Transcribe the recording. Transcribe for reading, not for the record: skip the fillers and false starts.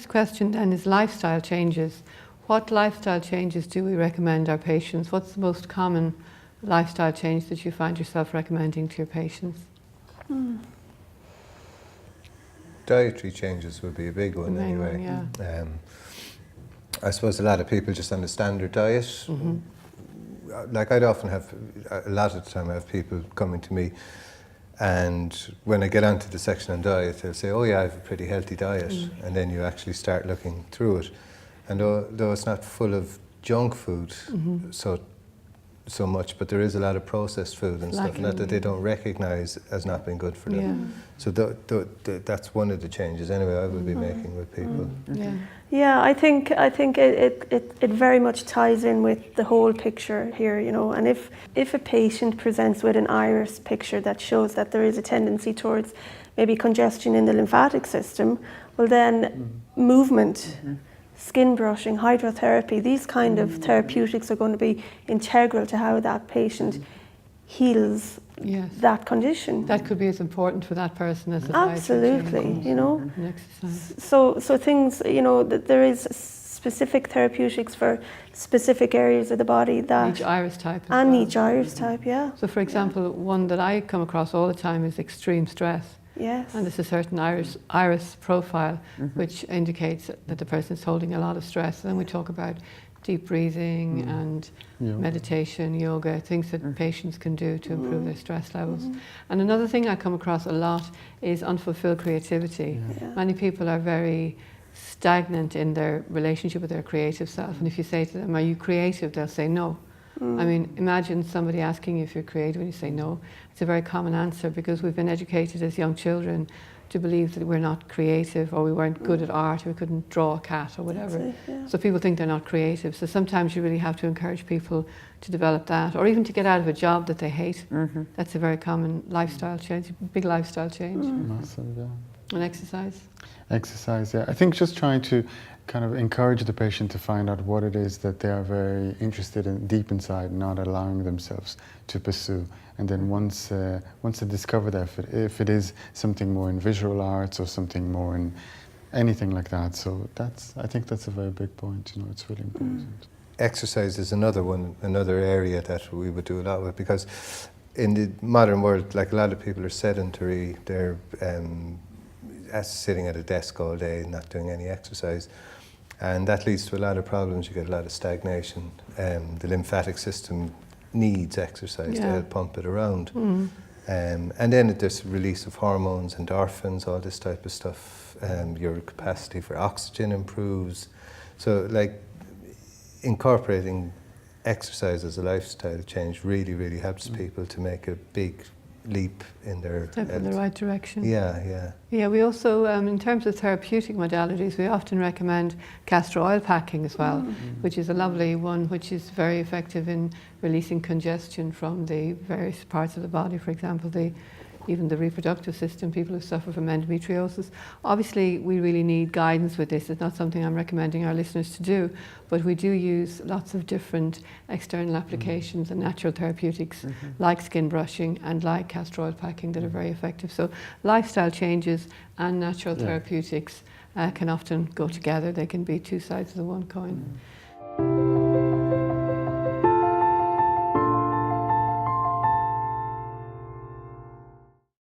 next question then is lifestyle changes. What lifestyle changes do we recommend our patients? What's the most common lifestyle change that you find yourself recommending to your patients? Dietary changes would be a big one anyway. Yeah. I suppose a lot of people just on a standard diet. Like I'd often have, a lot of the time I have people coming to me, and when I get onto the section on diet, they'll say, oh yeah, I have a pretty healthy diet. And then you actually start looking through it. And though it's not full of junk food so much, but there is a lot of processed food and stuff, and that they don't recognise as not being good for them. So that's one of the changes anyway I will be making with people. Yeah, I think it very much ties in with the whole picture here, you know. And if a patient presents with an iris picture that shows that there is a tendency towards maybe congestion in the lymphatic system, well then movement, skin brushing, hydrotherapy, these kind of therapeutics are going to be integral to how that patient heals that condition. That could be as important for that person as a absolutely, you know. And exercise. So things, you know, that there is specific therapeutics for specific areas of the body that each iris type. And each iris type, yeah. So for example, one that I come across all the time is extreme stress. Yes. And there's a certain iris profile which indicates that the person is holding a lot of stress. And then we talk about deep breathing and meditation, yoga, things that patients can do to improve their stress levels. And another thing I come across a lot is unfulfilled creativity. Many people are very stagnant in their relationship with their creative self. And if you say to them, are you creative? They'll say no. I mean, imagine somebody asking you if you're creative and you say no. It's a very common answer because we've been educated as young children to believe that we're not creative, or we weren't good at art, or we couldn't draw a cat or whatever. So people think they're not creative. So sometimes you really have to encourage people to develop that, or even to get out of a job that they hate. That's a very common lifestyle change, big lifestyle change. Massive, yeah. And exercise? Exercise, yeah. I think just trying to kind of encourage the patient to find out what it is that they are very interested in deep inside, not allowing themselves to pursue. And then once they discover that, if it is something more in visual arts or something more in anything like that. So I think that's a very big point, you know, it's really important. Exercise is another area that we would do a lot with, because in the modern world, like a lot of people are sedentary, they're sitting at a desk all day, not doing any exercise. And that leads to a lot of problems. You get a lot of stagnation. The lymphatic system needs exercise to help pump it around. And then there's release of hormones, endorphins, all this type of stuff. Your capacity for oxygen improves. So like incorporating exercise as a lifestyle change really, really helps people to make a big leap in their step in the right direction. Yeah, we also, in terms of therapeutic modalities, we often recommend castor oil packing as well, which is a lovely one, which is very effective in releasing congestion from the various parts of the body. For example, even the reproductive system, people who suffer from endometriosis. Obviously, we really need guidance with this. It's not something I'm recommending our listeners to do, but we do use lots of different external applications and natural therapeutics like skin brushing and like castor oil packing that are very effective. So lifestyle changes and natural therapeutics can often go together. They can be two sides of the one coin.